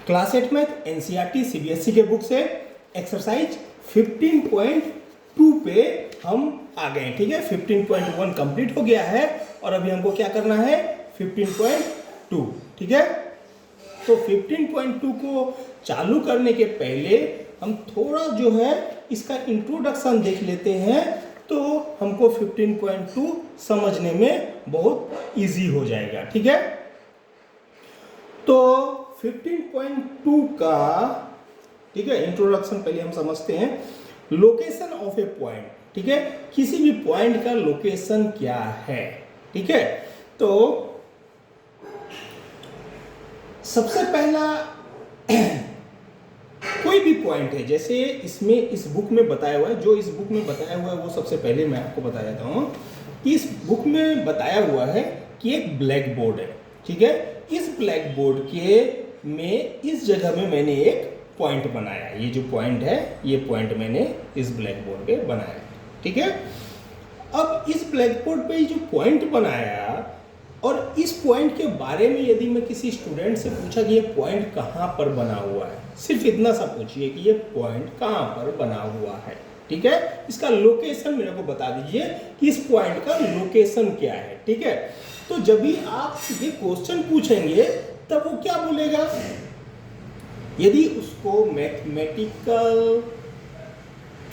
Class 8 math NCERT CBSE के book से exercise 15.2 पे हम आ गए। ठीक है, 15.1 कंप्लीट हो गया है और अभी हमको क्या करना है 15.2। ठीक है, तो 15.2 को चालू करने के पहले हम थोड़ा जो है इसका इंट्रोडक्शन देख लेते हैं, तो हमको 15.2 समझने में बहुत इजी हो जाएगा। ठीक है, तो 15.2 का ठीक है इंट्रोडक्शन पहले हम समझते हैं। लोकेशन ऑफ ए पॉइंट, ठीक है, किसी भी पॉइंट का लोकेशन क्या है। ठीक है, तो सबसे पहला कोई भी पॉइंट है, जैसे इसमें इस बुक में बताया हुआ है, जो इस बुक में बताया हुआ है वो सबसे पहले मैं आपको बता देता हूँ कि इस बुक में बताया हुआ है कि एक ब्लैक बोर्ड है। ठीक है, इस ब्लैक बोर्ड के में इस जगह में मैंने एक पॉइंट बनाया, ये जो पॉइंट है ये पॉइंट मैंने इस ब्लैक बोर्ड पे बनाया। ठीक है, अब इस ब्लैक बोर्ड पे जो पॉइंट बनाया और इस पॉइंट के बारे में यदि मैं किसी स्टूडेंट से पूछा कि ये पॉइंट कहाँ पर बना हुआ है, सिर्फ इतना सा पूछिए कि ये पॉइंट कहाँ पर बना हुआ है। ठीक है, इसका लोकेशन मेरे को बता दीजिए कि इस पॉइंट का लोकेशन क्या है। ठीक है, तो जब भी आप ये क्वेश्चन पूछेंगे तब वो क्या बोलेगा, यदि उसको मैथमेटिकल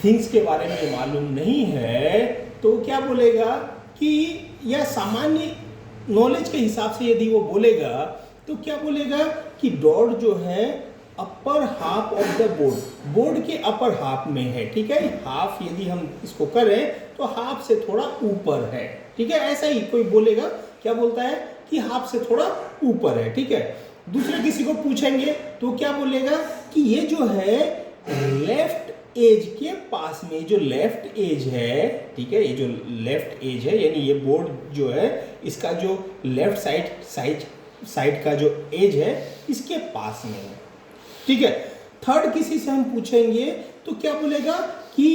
थिंग्स के बारे में मालूम नहीं है तो क्या बोलेगा कि या सामान्य नॉलेज के हिसाब से यदि वो बोलेगा तो क्या बोलेगा कि डॉट जो है upper half of the board, board के अपर हाफ में है। ठीक है, हाफ यदि हम इसको करें तो हाफ से थोड़ा ऊपर है। ठीक है, ऐसा ही कोई बोलेगा, क्या बोलता है कि हाफ से थोड़ा ऊपर है। ठीक है, दूसरे किसी को पूछेंगे तो क्या बोलेगा कि ये जो है लेफ्ट एज के पास में, जो लेफ्ट एज है, ठीक है, ये जो लेफ्ट एज है यानी ये बोर्ड जो है इसका जो लेफ्ट साइड का जो एज है इसके पास में है। ठीक है, थर्ड किसी से हम पूछेंगे तो क्या बोलेगा कि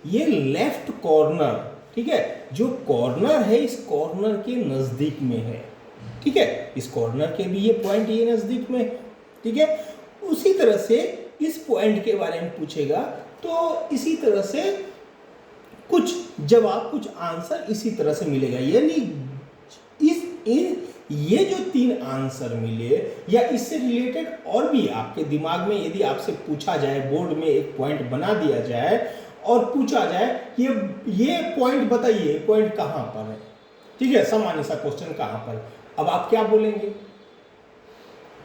ये लेफ्ट कॉर्नर, ठीक है, जो कॉर्नर है इस कॉर्नर के नजदीक में है। ठीक है, इस कॉर्नर के भी ये पॉइंट ये नजदीक में। ठीक है, उसी तरह से इस पॉइंट के बारे में पूछेगा तो इसी तरह से कुछ जवाब, कुछ आंसर इसी तरह से मिलेगा। यानी ये जो तीन आंसर मिले या इससे रिलेटेड और भी आपके दिमाग में यदि आपसे पूछा जाए, बोर्ड में एक पॉइंट बना दिया जाए और पूछा जाए ये पॉइंट बताइए, पॉइंट कहाँ पर है। ठीक है, सामान्य सा क्वेश्चन कहाँ पर, अब आप क्या बोलेंगे।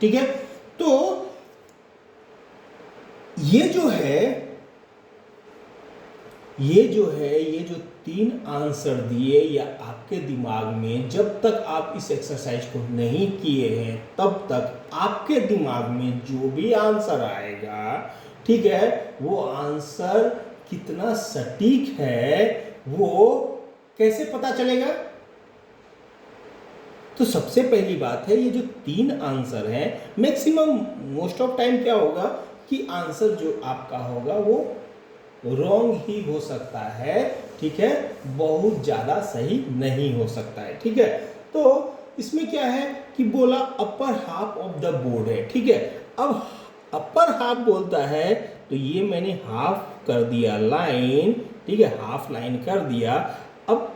ठीक है, तो ये जो तीन आंसर दिए या आपके दिमाग में जब तक आप इस एक्सरसाइज को नहीं किए हैं तब तक आपके दिमाग में जो भी आंसर आएगा, ठीक है, वो आंसर कितना सटीक है वो कैसे पता चलेगा। तो सबसे पहली बात है ये जो तीन आंसर हैं, मैक्सिमम मोस्ट ऑफ टाइम क्या होगा कि आंसर जो आपका होगा वो रॉन्ग ही हो सकता है। ठीक है, बहुत ज़्यादा सही नहीं हो सकता है। ठीक है, तो इसमें क्या है कि बोला upper half of the board है। ठीक है, अब अपर हाफ बोलता है तो ये मैंने हाफ कर दिया लाइन। ठीक है, हाफ लाइन कर दिया। अब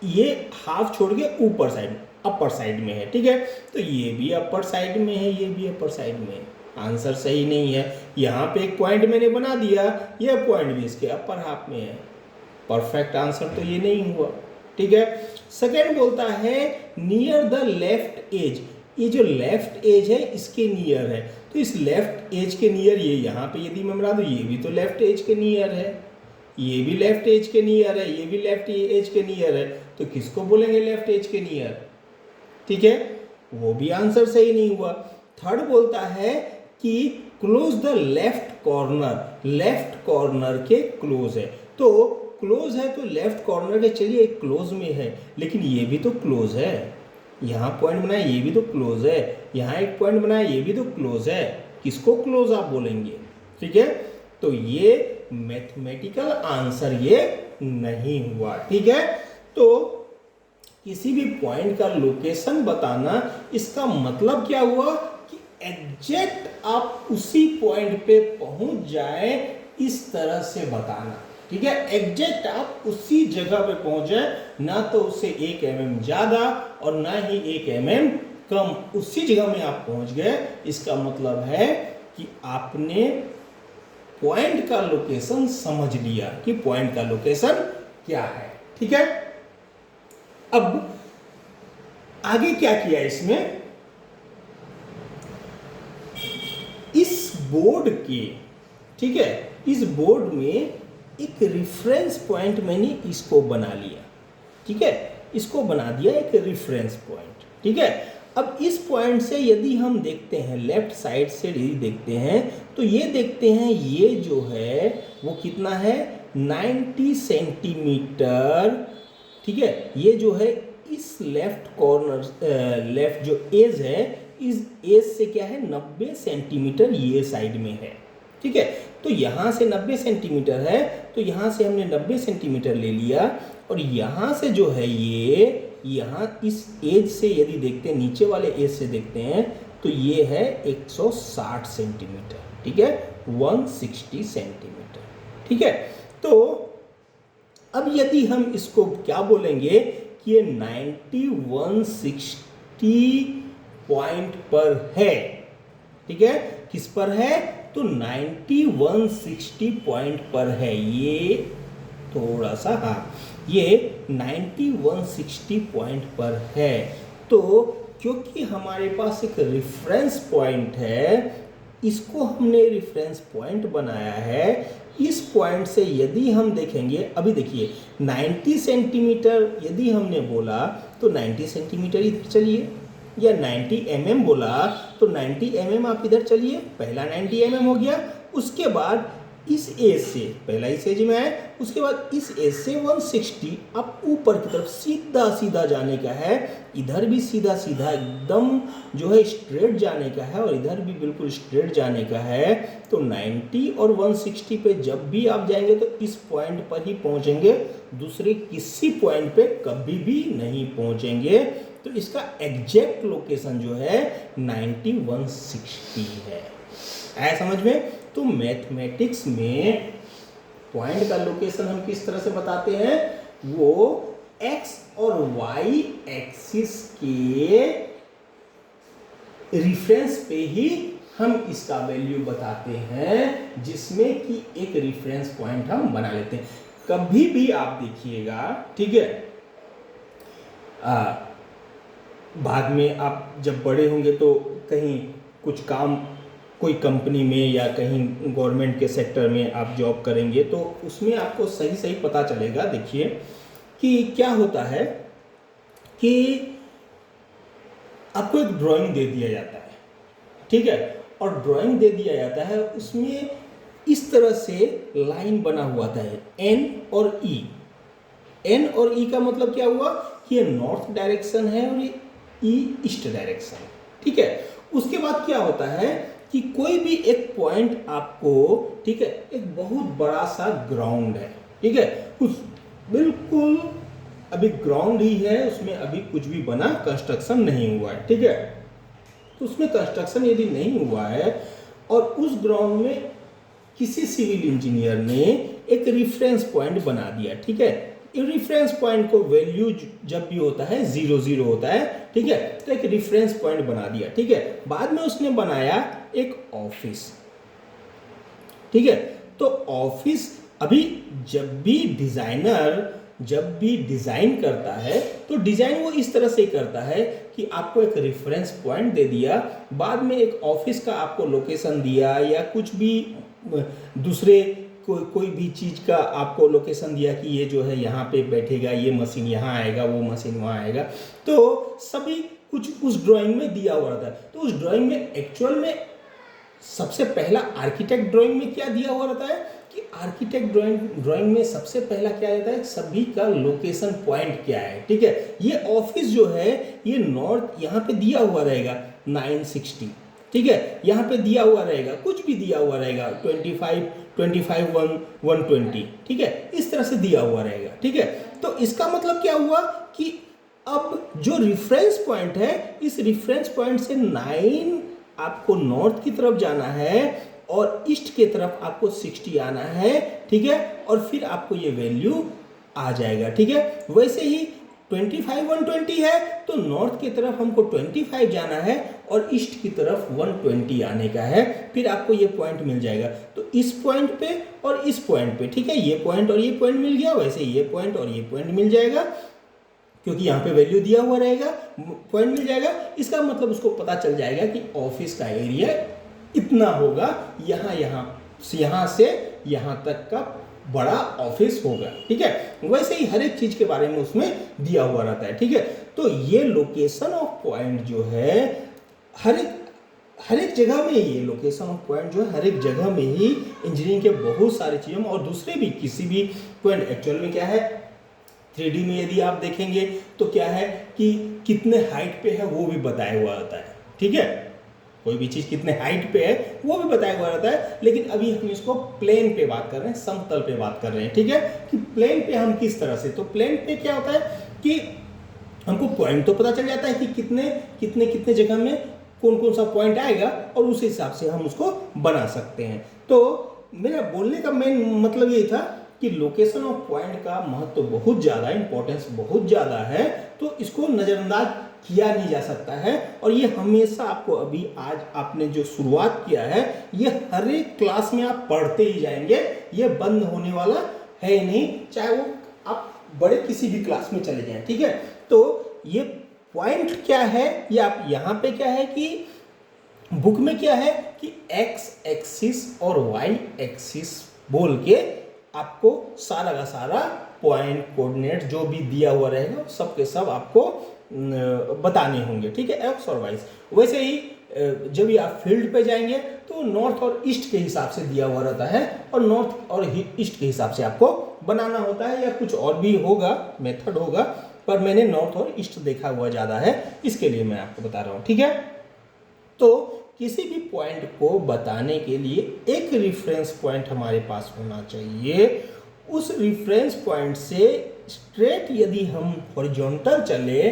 ये हाफ छोड़ के ऊपर साइड अपर साइड में है। ठीक है, तो ये भी अपर साइड में है, ये भी अपर साइड में है। आंसर सही नहीं है। यहाँ पे एक पॉइंट मैंने बना दिया, यह पॉइंट भी इसके अपर हाफ में है। परफेक्ट आंसर तो ये नहीं हुआ। ठीक है, सेकेंड बोलता है नियर द लेफ्ट एज, ये जो लेफ्ट एज है इसके नियर है, तो इस लेफ्ट एज के नियर ये यहाँ पे यदि मैं बना दूँ ये भी तो लेफ्ट एज के नियर है, ये भी लेफ्ट एज के नियर है, ये भी लेफ्ट एज के नियर है, तो किसको बोलेंगे लेफ्ट एज के नियर। ठीक है, वो भी आंसर सही नहीं हुआ। थर्ड बोलता है कि close the left corner, left corner के क्लोज है, तो क्लोज है तो लेफ्ट कॉर्नर के चलिए एक क्लोज में है, लेकिन ये भी तो क्लोज है। यहाँ पॉइंट बनाया ये भी तो क्लोज है, यहाँ एक पॉइंट बनाया ये भी तो क्लोज है, किसको क्लोज आप बोलेंगे। ठीक है, तो ये मैथमेटिकल आंसर ये नहीं हुआ। ठीक है, तो किसी भी पॉइंट का लोकेशन बताना, इसका मतलब क्या हुआ कि एग्जैक्ट आप उसी पॉइंट पे पहुंच जाए, इस तरह से बताना। ठीक है, एग्जैक्ट आप उसी जगह पे पहुंच जाए, ना तो उससे 1 mm ज्यादा और ना ही 1 mm कम, उसी जगह में आप पहुंच गए। इसका मतलब है कि आपने पॉइंट का लोकेशन समझ लिया कि पॉइंट का लोकेशन क्या है। ठीक है, अब आगे क्या किया इसमें, इस बोर्ड के, ठीक है, इस बोर्ड में एक रेफरेंस पॉइंट मैंने इसको बना लिया। ठीक है, इसको बना दिया एक रेफरेंस पॉइंट। ठीक है, अब इस पॉइंट से यदि हम देखते हैं, लेफ्ट साइड से यदि देखते हैं, तो ये देखते हैं ये जो है वो कितना है, 90 सेंटीमीटर। ठीक है, ये जो है इस लेफ्ट कॉर्नर, लेफ्ट जो एज है, इस एज से क्या है 90 सेंटीमीटर ये साइड में है। ठीक है, तो यहाँ से 90 सेंटीमीटर है, तो यहाँ से हमने 90 सेंटीमीटर ले लिया, और यहाँ से जो है ये, यहाँ इस एज से यदि देखते हैं, नीचे वाले एज से देखते हैं, तो ये है 160 सेंटीमीटर। ठीक है, 160 सेंटीमीटर। ठीक है, तो अब यदि हम इसको क्या बोलेंगे कि ये 9160 पॉइंट पर है। ठीक है, किस पर है, तो 9160 पॉइंट पर है। ये थोड़ा सा, हाँ, ये 9160 पॉइंट पर है। तो क्योंकि हमारे पास एक रेफरेंस पॉइंट है, इसको हमने रेफरेंस पॉइंट बनाया है। इस पॉइंट से यदि हम देखेंगे, अभी देखिए 90 सेंटीमीटर यदि हमने बोला तो 90 सेंटीमीटर इधर चलिए, या 90 mm बोला तो 90 mm आप इधर चलिए, पहला 90 mm हो गया। उसके बाद इस एज से, पहला इस एज में है, उसके बाद इस एज से 160 अब ऊपर की तरफ सीधा सीधा जाने का है। इधर भी सीधा सीधा एकदम जो है स्ट्रेट जाने का है, और इधर भी बिल्कुल स्ट्रेट जाने का है। तो 90 और 160 पे जब भी आप जाएंगे तो इस पॉइंट पर ही पहुंचेंगे, दूसरे किसी पॉइंट पे कभी भी नहीं पहुंचेंगे। तो इसका एग्जैक्ट लोकेशन जो है 9160 है। आया समझ में? तो मैथमेटिक्स में पॉइंट का लोकेशन हम किस तरह से बताते हैं, वो एक्स और वाई एक्सिस के रिफरेंस पे ही हम इसका वैल्यू बताते हैं, जिसमें कि एक रिफरेंस पॉइंट हम बना लेते हैं। कभी भी आप देखिएगा, ठीक है, बाद में आप जब बड़े होंगे तो कहीं कुछ काम, कोई कंपनी में या कहीं गवर्नमेंट के सेक्टर में आप जॉब करेंगे, तो उसमें आपको सही सही पता चलेगा। देखिए कि क्या होता है कि आपको एक ड्राइंग दे दिया जाता है, ठीक है, और ड्राइंग दे दिया जाता है, उसमें इस तरह से लाइन बना हुआ था, एन और ई। एन और ई का मतलब क्या हुआ कि ये नॉर्थ डायरेक्शन है और ये ई ईस्ट डायरेक्शन, ठीक है। उसके बाद क्या होता है कि कोई भी एक पॉइंट आपको, ठीक है, एक बहुत बड़ा सा ग्राउंड है, ठीक है, कुछ बिल्कुल अभी ग्राउंड ही है, उसमें अभी कुछ भी बना कंस्ट्रक्शन नहीं हुआ है, ठीक है। तो उसमें कंस्ट्रक्शन यदि नहीं हुआ है और उस ग्राउंड में किसी सिविल इंजीनियर ने एक रेफरेंस पॉइंट बना दिया, ठीक है। रेफरेंस पॉइंट को वैल्यू जब भी होता है 0 होता है, ठीक है, तो एक रेफरेंस पॉइंट बना दिया, ठीक है। बाद में उसने बनाया एक ऑफिस, ठीक है। तो ऑफिस, अभी जब भी डिजाइनर जब भी डिजाइन करता है तो डिजाइन वो इस तरह से करता है कि आपको एक रेफरेंस पॉइंट दे दिया, बाद में एक ऑफिस का आपको लोकेशन दिया, या कुछ भी दूसरे कोई भी चीज़ का आपको लोकेशन दिया कि ये जो है यहाँ पे बैठेगा, ये मशीन यहाँ आएगा, वो मशीन वहाँ आएगा, तो सभी कुछ उस ड्राइंग में दिया हुआ रहता है। तो उस ड्राइंग में एक्चुअल में सबसे पहला आर्किटेक्ट ड्राइंग में क्या दिया हुआ रहता है कि आर्किटेक्ट ड्राइंग में सबसे पहला क्या रहता है, सभी का लोकेशन पॉइंट क्या है, ठीक है। ये ऑफिस जो है ये नॉर्थ यहाँ पे दिया हुआ रहेगा 960, ठीक है, यहाँ पे दिया हुआ रहेगा, कुछ भी दिया हुआ रहेगा 25 120, ठीक है, इस तरह से दिया हुआ रहेगा, ठीक है। तो इसका मतलब क्या हुआ कि अब जो रेफरेंस पॉइंट है, इस रेफरेंस पॉइंट से 9 आपको नॉर्थ की तरफ जाना है और ईस्ट की तरफ आपको 60 आना है, ठीक है, और फिर आपको ये वैल्यू आ जाएगा, ठीक है। वैसे ही 25 120 है तो नॉर्थ की तरफ हमको 25 जाना है और ईस्ट की तरफ 120 आने का है, फिर आपको ये पॉइंट मिल जाएगा। तो इस पॉइंट पे और इस पॉइंट पे, ठीक है, ये पॉइंट और ये पॉइंट मिल गया, वैसे ये पॉइंट और ये पॉइंट मिल जाएगा, क्योंकि यहाँ पे वैल्यू दिया हुआ रहेगा, पॉइंट मिल जाएगा। इसका मतलब उसको पता चल जाएगा कि ऑफिस का एरिया इतना होगा, यहाँ से यहाँ तक का बड़ा ऑफिस होगा, ठीक है। वैसे ही हर एक चीज के बारे में उसमें दिया हुआ रहता है, ठीक है। तो ये लोकेशन ऑफ पॉइंट जो है हर एक जगह में, ये लोकेशन ऑफ पॉइंट जो है हर एक जगह में ही इंजीनियरिंग के बहुत सारे चीजों में और दूसरे भी किसी भी पॉइंट एक्चुअल में क्या है 3D में यदि आप देखेंगे तो क्या है कि कितने हाइट पे है वो भी बताया हुआ रहता है, ठीक है। कोई भी चीज कितने हाइट पे है वो भी बताया हुआ रहता है, लेकिन अभी हम इसको प्लेन पे बात कर रहे हैं, समतल पे बात कर रहे हैं, ठीक है, कि प्लेन पे हम किस तरह से। तो प्लेन पे क्या होता है कि हमको पॉइंट तो पता चल जाता है कि कितने जगह में कौन कौन सा पॉइंट आएगा और उस हिसाब से हम उसको बना सकते हैं। तो मेरा बोलने का मेन मतलब यही था कि लोकेशन ऑफ पॉइंट का महत्व बहुत ज़्यादा, इंपॉर्टेंस बहुत ज़्यादा है, तो इसको नज़रअंदाज किया नहीं जा सकता है। और ये हमेशा आपको अभी आज आपने जो शुरुआत किया है ये हर एक क्लास में आप पढ़ते ही जाएंगे, ये बंद होने वाला है ही नहीं, चाहे वो आप बड़े किसी भी क्लास में चले जाएं, ठीक है। तो ये पॉइंट क्या है, ये आप यहाँ पे क्या है कि बुक में क्या है कि एक्स एक्सिस और वाई एक्सिस बोल के आपको सारा का सारा पॉइंट कोऑर्डिनेट जो भी दिया हुआ रहेगा सब के सब आपको बताने होंगे, ठीक है, एक्स और वाई। वैसे ही जब भी आप फील्ड पे जाएंगे तो नॉर्थ और ईस्ट के हिसाब से दिया हुआ रहता है और नॉर्थ और ईस्ट के हिसाब से आपको बनाना होता है, या कुछ और भी होगा, मेथड होगा, पर मैंने नॉर्थ और ईस्ट देखा हुआ ज़्यादा है, इसके लिए मैं आपको बता रहा हूँ, ठीक है। तो किसी भी पॉइंट को बताने के लिए एक रेफरेंस पॉइंट हमारे पास होना चाहिए। उस रेफरेंस पॉइंट से स्ट्रेट यदि हम हॉरिजॉन्टल चले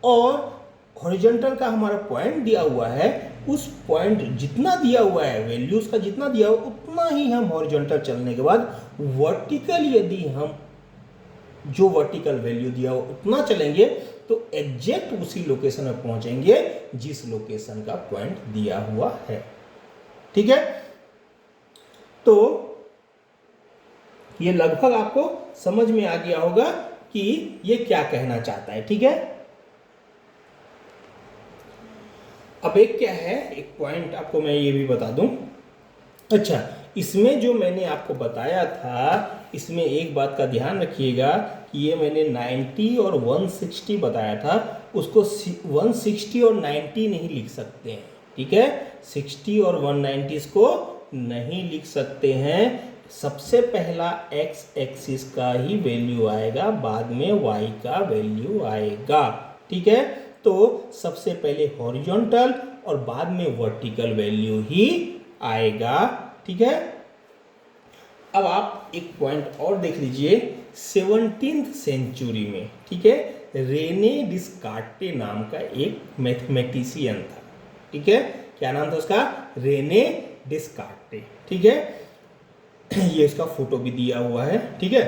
और हॉरिजॉन्टल का हमारा पॉइंट दिया हुआ है, उस पॉइंट जितना दिया हुआ है वैल्यूज का जितना दिया हुआ उतना ही हम हॉरिजॉन्टल चलने के बाद वर्टिकल यदि हम जो वर्टिकल वैल्यू दिया हो उतना चलेंगे तो एग्जैक्ट उसी लोकेशन में पहुंचेंगे जिस लोकेशन का पॉइंट दिया हुआ है, ठीक है। तो ये लगभग आपको समझ में आ गया होगा कि ये क्या कहना चाहता है, ठीक है। अब एक क्या है, एक पॉइंट आपको मैं ये भी बता दूं। अच्छा, इसमें जो मैंने आपको बताया था इसमें एक बात का ध्यान रखिएगा कि ये मैंने 90 और 160 बताया था, उसको 160 और 90 नहीं लिख सकते हैं, ठीक है। 60 और 190 को नहीं लिख सकते हैं। सबसे पहला एक्स एक्सिस का ही वैल्यू आएगा, बाद में वाई का वैल्यू आएगा, ठीक है। तो सबसे पहले हॉरिजॉन्टल और बाद में वर्टिकल वैल्यू ही आएगा, ठीक है। अब आप एक पॉइंट और देख लीजिए, 17th सेंचुरी में, ठीक है, रेने डिस्कार्टे नाम का एक मैथमेटिशियन था, ठीक है। क्या नाम था उसका? रेने डिस्कार्टे, ठीक है। ये उसका फोटो भी दिया हुआ है, ठीक है।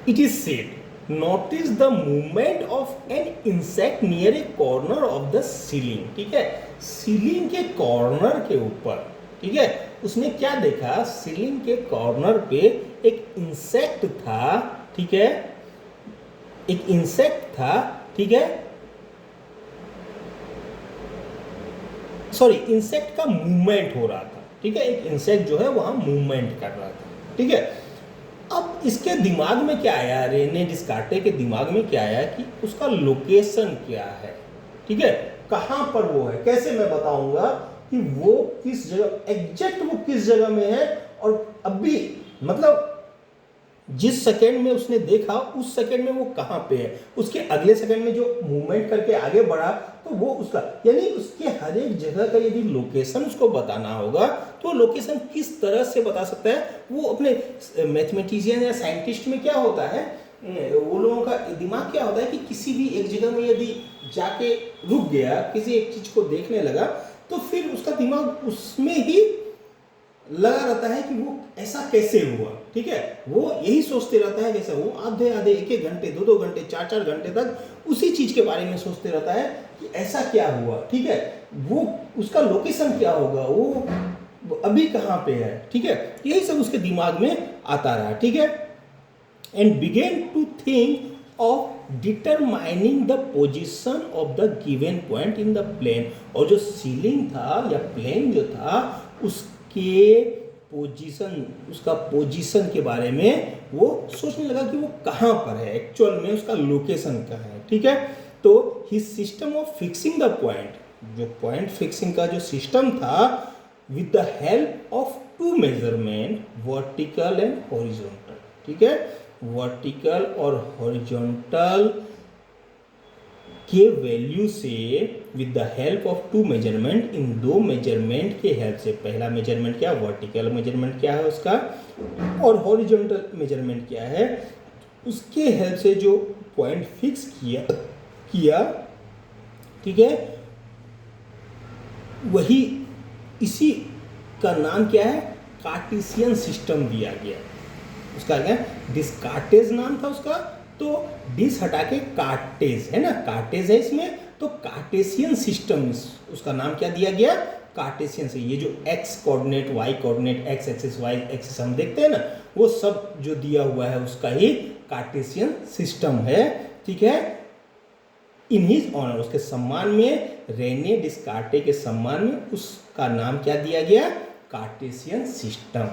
It is said notice the movement of an insect near A corner of the ceiling, ठीक है। सीलिंग के कॉर्नर के ऊपर, ठीक है, उसने क्या देखा, सीलिंग के कॉर्नर पे एक इंसेक्ट था, ठीक है, एक इंसेक्ट था, ठीक है, सॉरी, इंसेक्ट का मूवमेंट हो रहा था, ठीक है, एक इंसेक्ट जो है वहां मूवमेंट कर रहा था, ठीक है। अब इसके दिमाग में क्या आया, रेने डिस्कार्टे के दिमाग में क्या आया कि उसका लोकेशन क्या है, ठीक है, कहां पर वो है, कैसे मैं बताऊंगा कि वो किस जगह, एग्जैक्ट वो किस जगह में है। और अभी मतलब जिस सेकंड में उसने देखा उस सेकंड में वो कहां पे है, उसके अगले सेकंड में जो मूवमेंट करके आगे बढ़ा तो वो उसका, यानी उसके हर एक जगह का यदि लोकेशन उसको बताना होगा तो लोकेशन किस तरह से बता सकता है। वो अपने मैथमेटिशियन या साइंटिस्ट में क्या होता है, वो लोगों का दिमाग क्या होता है कि किसी भी एक जगह में यदि जाके रुक गया, किसी एक चीज को देखने लगा, तो फिर उसका दिमाग उसमें ही लगा रहता है कि वो ऐसा कैसे हुआ, ठीक है। वो यही सोचते रहता है कैसा, वो आधे आधे एक एक घंटे, दो दो घंटे, चार चार घंटे तक उसी चीज के बारे में सोचते रहता है कि ऐसा क्या हुआ, ठीक है। वो उसका लोकेशन क्या होगा, वो अभी कहाँ पे है, ठीक है। यही सब उसके दिमाग में आता रहा, ठीक है। And begin to think of determining the position of the given point in the plane. और जो सीलिंग था या प्लेन जो था उसके पोजीशन, उसका पोजीशन के बारे में वो सोचने लगा कि वो कहाँ पर है, एक्चुअल में उसका लोकेशन कहाँ है, ठीक है। तो his system of fixing the point, जो पॉइंट फिक्सिंग का जो सिस्टम था, with the help of two measurement, vertical and horizontal, ठीक है। वर्टिकल और हॉरिजॉन्टल के वैल्यू से, with the help of two measurement, इन दो मेजरमेंट के हेल्प से, पहला मेजरमेंट क्या, वर्टिकल मेजरमेंट क्या है उसका, और हॉरिजॉन्टल मेजरमेंट क्या है, उसके हेल्प से जो पॉइंट फिक्स किया, ठीक है, वही, इसी का नाम क्या है, कार्टेशियन सिस्टम दिया गया। उसका क्या, डिस्कार्टेज नाम था उसका, तो डिस हटा के कार्टेज है ना, कार्टेज है इसमें, तो कार्टेशियन सिस्टम उसका नाम क्या दिया गया, कार्टेशियन से। ये जो X coordinate, Y coordinate, X axis, Y axis हम देखते हैं ना, वो सब जो दिया हुआ है उसका ही कार्टेशियन सिस्टम है, ठीक है। इन हिज ऑनर, उसके सम्मान में, रेने डिस्कार्टे के सम्मान में उसका नाम क्या दिया गया, कार्टेशियन सिस्टम।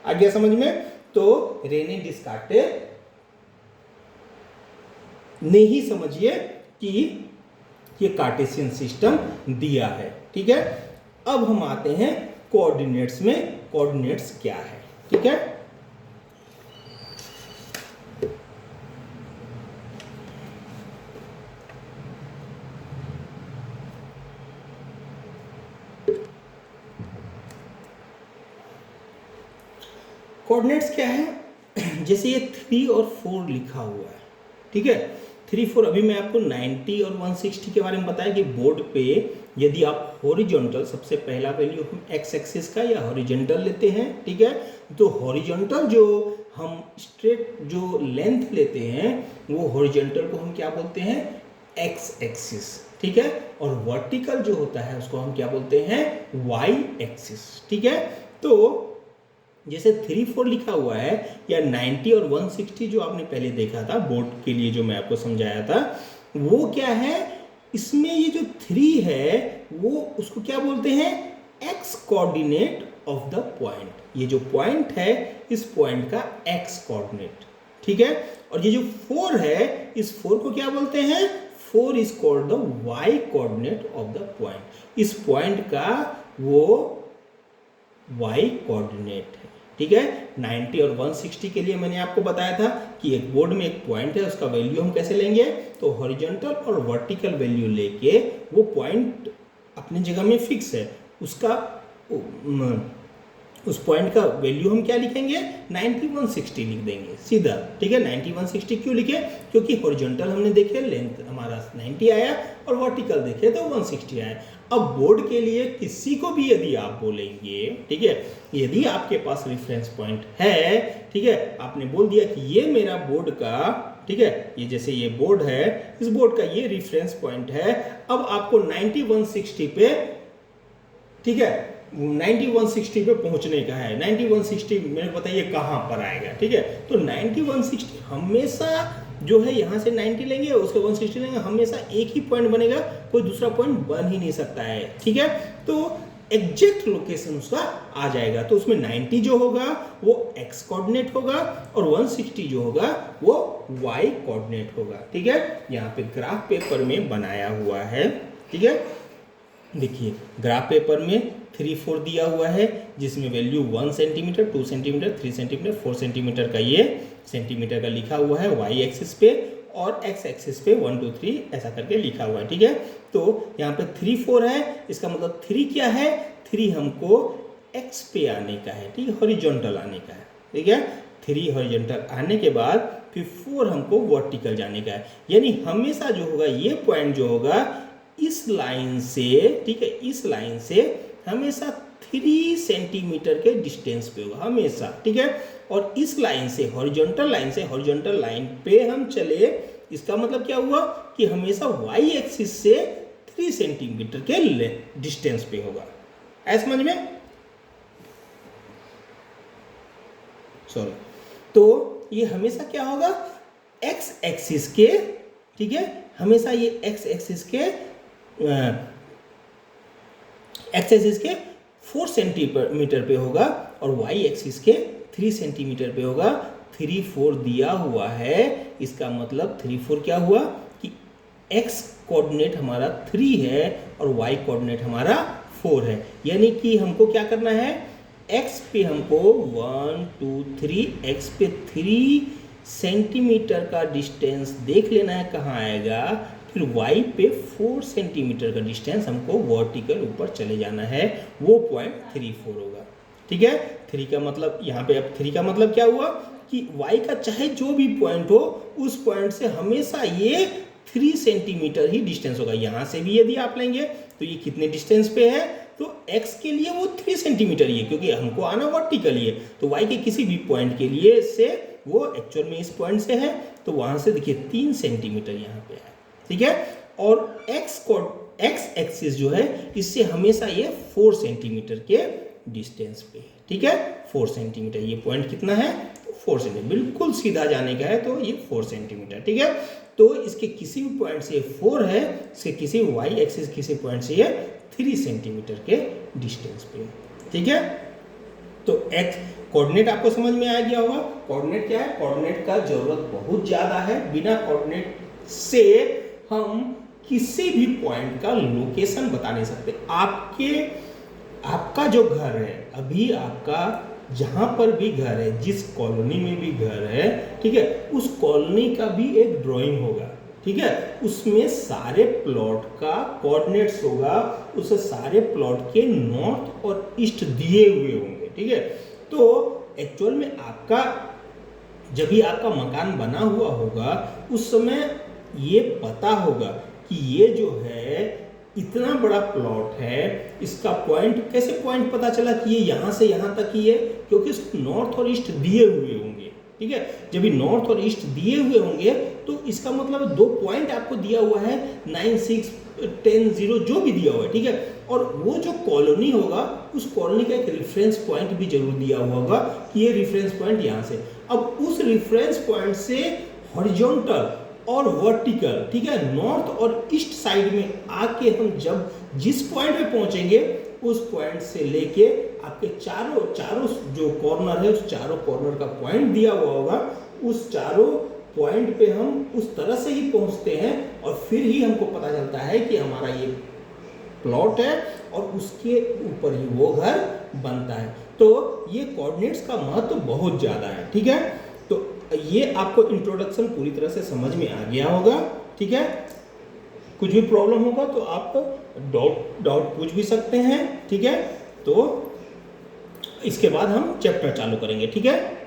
आ गया समझ में। तो रेने डिस्कार्टे ने ही समझिए कि ये कार्टेशियन सिस्टम दिया है, ठीक है। अब हम आते हैं कोऑर्डिनेट्स में, कोऑर्डिनेट्स क्या है, ठीक है। कोऑर्डिनेट्स क्या है, जैसे ये 3 और 4 लिखा हुआ है, ठीक है। 3, 4, अभी मैं आपको 90 और 160 के बारे में बताया कि बोर्ड पे यदि आप हॉरिजॉन्टल, सबसे पहला वैल्यू हम एक्स एक्सिस का या हॉरिजॉन्टल लेते हैं, ठीक है। तो हॉरिजॉन्टल जो हम स्ट्रेट जो लेंथ लेते हैं, वो हॉरिजॉन्टल को हम क्या बोलते हैं, एक्स एक्सिस, ठीक है। और वर्टिकल जो होता है उसको हम क्या बोलते हैं, वाई एक्सिस, ठीक है। तो जैसे 3, 4 लिखा हुआ है, या 90 और 160 जो आपने पहले देखा था बोर्ड के लिए, जो मैं आपको समझाया था, वो क्या है, इसमें ये जो 3 है वो उसको क्या बोलते हैं, x coordinate of the point. ये जो पॉइंट है, इस पॉइंट का एक्स कोऑर्डिनेट, ठीक है। और ये जो 4 है, इस 4 को क्या बोलते हैं, 4 is called the Y coordinate of the point. इस पॉइंट का वो वाई कोऑर्डिनेट है, ठीक है। 90 और 160 के लिए मैंने आपको बताया था कि एक बोर्ड में एक पॉइंट है, उसका वैल्यू हम कैसे लेंगे, तो हॉरिजॉन्टल और वर्टिकल वैल्यू लेके वो पॉइंट अपनी जगह में फिक्स है, उसका उस पॉइंट का वैल्यू हम क्या लिखेंगे, 90, 160 लिख देंगे सीधा, ठीक है। 90, 160 क्यों लिखे, क्योंकि हॉरिजॉन्टल हमने देखे लेंथ हमारा 90 आया और वर्टिकल देखे तो 160 आया। अब बोर्ड के लिए किसी को भी यदि आप बोलेंगे, ठीक है, यदि आपके पास रेफरेंस पॉइंट है, ठीक है, आपने बोल दिया कि ये मेरा बोर्ड का, ठीक है, ये जैसे ये बोर्ड है, इस बोर्ड का ये रेफरेंस पॉइंट है। अब आपको 90, 160 पे, ठीक है, 90, 160 पे पहुंचने का है। 90, 160 मेरे को बताइए कहाँ पर आएगा, ठीक है। तो 90, 160 हमेशा जो है यहाँ से 90 लेंगे, उसके 160 लेंगे, हमेशा एक ही पॉइंट बनेगा, कोई दूसरा पॉइंट बन ही नहीं सकता है, ठीक है। तो एग्जैक्ट लोकेशन उसका आ जाएगा। तो उसमें 90 जो होगा वो एक्स कोऑर्डिनेट होगा और 160 जो होगा वो वाई कोऑर्डिनेट होगा, ठीक है। यहाँ पे ग्राफ पेपर में बनाया हुआ है, ठीक है। देखिए ग्राफ पेपर में 3, 4 दिया हुआ है, जिसमें value 1 centimetre, 2 centimetre, 3 centimetre, 4 centimetre का ये सेंटीमीटर का लिखा हुआ है वाई एक्सिस पे, और एक्स एक्सिस पे 1, 2, 3 ऐसा करके लिखा हुआ है, ठीक है। तो यहाँ पे 3, 4 है, इसका मतलब 3 क्या है, 3 हमको एक्स पे आने का है, ठीक है, हॉरिजॉन्टल आने का है, ठीक है। 3 हॉरिजॉन्टल आने के बाद फिर 4 हमको वर्टिकल जाने का है। यानी हमेशा जो होगा ये पॉइंट जो होगा इस लाइन से, ठीक है, इस लाइन से हमेशा 3 सेंटीमीटर के डिस्टेंस पे होगा हमेशा, ठीक है। और इस लाइन से हॉरिजॉन्टल लाइन पे हम चले, इसका मतलब क्या हुआ कि हमेशा वाई एक्सिस से 3 सेंटीमीटर के डिस्टेंस पे होगा। ऐसा समझ में? सॉरी, तो ये हमेशा क्या होगा एक्स एक्सिस के, ठीक है, हमेशा ये एक्स एक्सिस के 4 सेंटीमीटर पे होगा और वाई एक्सिस के 3 सेंटीमीटर पे होगा। 3 4 दिया हुआ है, इसका मतलब 3 4 क्या हुआ कि एक्स कोऑर्डिनेट हमारा 3 है और वाई कोऑर्डिनेट हमारा 4 है। यानी कि हमको क्या करना है, एक्स पे हमको 1 2 3 एक्स पे 3 सेंटीमीटर का डिस्टेंस देख लेना है कहाँ आएगा, फिर वाई पे 4 सेंटीमीटर का डिस्टेंस हमको वर्टिकल ऊपर चले जाना है, वो पॉइंट 3 4 होगा। ठीक है, 3 का मतलब यहाँ पे, अब 3 का मतलब क्या हुआ कि वाई का चाहे जो भी पॉइंट हो उस पॉइंट से हमेशा ये 3 सेंटीमीटर ही डिस्टेंस होगा। यहाँ से भी यदि आप लेंगे तो ये कितने डिस्टेंस पे है, तो x के लिए वो 3 सेंटीमीटर ही है क्योंकि हमको आना वर्टिकल ही है। तो y के किसी भी पॉइंट के लिए से वो एक्चुअल में इस पॉइंट से है, तो वहां से देखिए 3 सेंटीमीटर यहाँ पे है। ठीक है, और x एक्सिस जो है इससे हमेशा ये 4 सेंटीमीटर के डिस्टेंस पे है। ठीक है, 4 सेंटीमीटर, ये पॉइंट कितना है 4 सेंटीमीटर, बिल्कुल सीधा जाने का है तो ये 4 सेंटीमीटर। ठीक है, तो इसके किसी भी पॉइंट से 4 है, इसके किसी y एक्सिस किसी पॉइंट से ये 3 सेंटीमीटर के डिस्टेंस पे। ठीक है, तो x कोऑर्डिनेट आपको समझ में आ गया होगा। कोऑर्डिनेट क्या है, कोऑर्डिनेट का जरूरत बहुत ज्यादा है। बिना कोऑर्डिनेट से हम किसी भी पॉइंट का लोकेशन बता नहीं सकते। आपका जो घर है, अभी आपका जहां पर भी घर है, जिस कॉलोनी में भी घर है, ठीक है, उस कॉलोनी का भी एक ड्राइंग होगा। ठीक है, उसमें सारे प्लॉट का कोऑर्डिनेट्स होगा, उस सारे प्लॉट के नॉर्थ और ईस्ट दिए हुए होंगे। ठीक है, तो एक्चुअल में आपका जब भी आपका मकान बना हुआ होगा उस समय ये पता होगा कि ये जो है इतना बड़ा प्लॉट है, इसका पॉइंट कैसे पॉइंट पता चला कि ये यहाँ से यहाँ तक ही है, क्योंकि इसको नॉर्थ और ईस्ट दिए हुए होंगे। ठीक है, जब भी नॉर्थ और ईस्ट दिए हुए होंगे तो इसका मतलब 2 पॉइंट आपको दिया हुआ है, 9 6 10 0 जो भी दिया हुआ है। ठीक है, और वो जो कॉलोनी होगा उस कॉलोनी का एक रेफरेंस पॉइंट भी जरूर दिया हुआ होगा कि ये रेफरेंस पॉइंट यहाँ से। अब उस रेफरेंस पॉइंट से हॉरिजॉन्टल और वर्टिकल, ठीक है, नॉर्थ और ईस्ट साइड में आके हम जब जिस पॉइंट पे पहुंचेंगे उस पॉइंट से लेके आपके चारों जो कॉर्नर है उस चारों कॉर्नर का पॉइंट दिया हुआ होगा, उस चारों पॉइंट पे हम उस तरह से ही पहुंचते हैं और फिर ही हमको पता चलता है कि हमारा ये प्लॉट है और उसके ऊपर ही वो घर बनता है। तो ये कोऑर्डिनेट्स का महत्व बहुत ज्यादा है। ठीक है, तो ये आपको इंट्रोडक्शन पूरी तरह से समझ में आ गया होगा। ठीक है, कुछ भी प्रॉब्लम होगा तो आप डाउट पूछ भी सकते हैं। ठीक है, तो इसके बाद हम चैप्टर चालू करेंगे। ठीक है।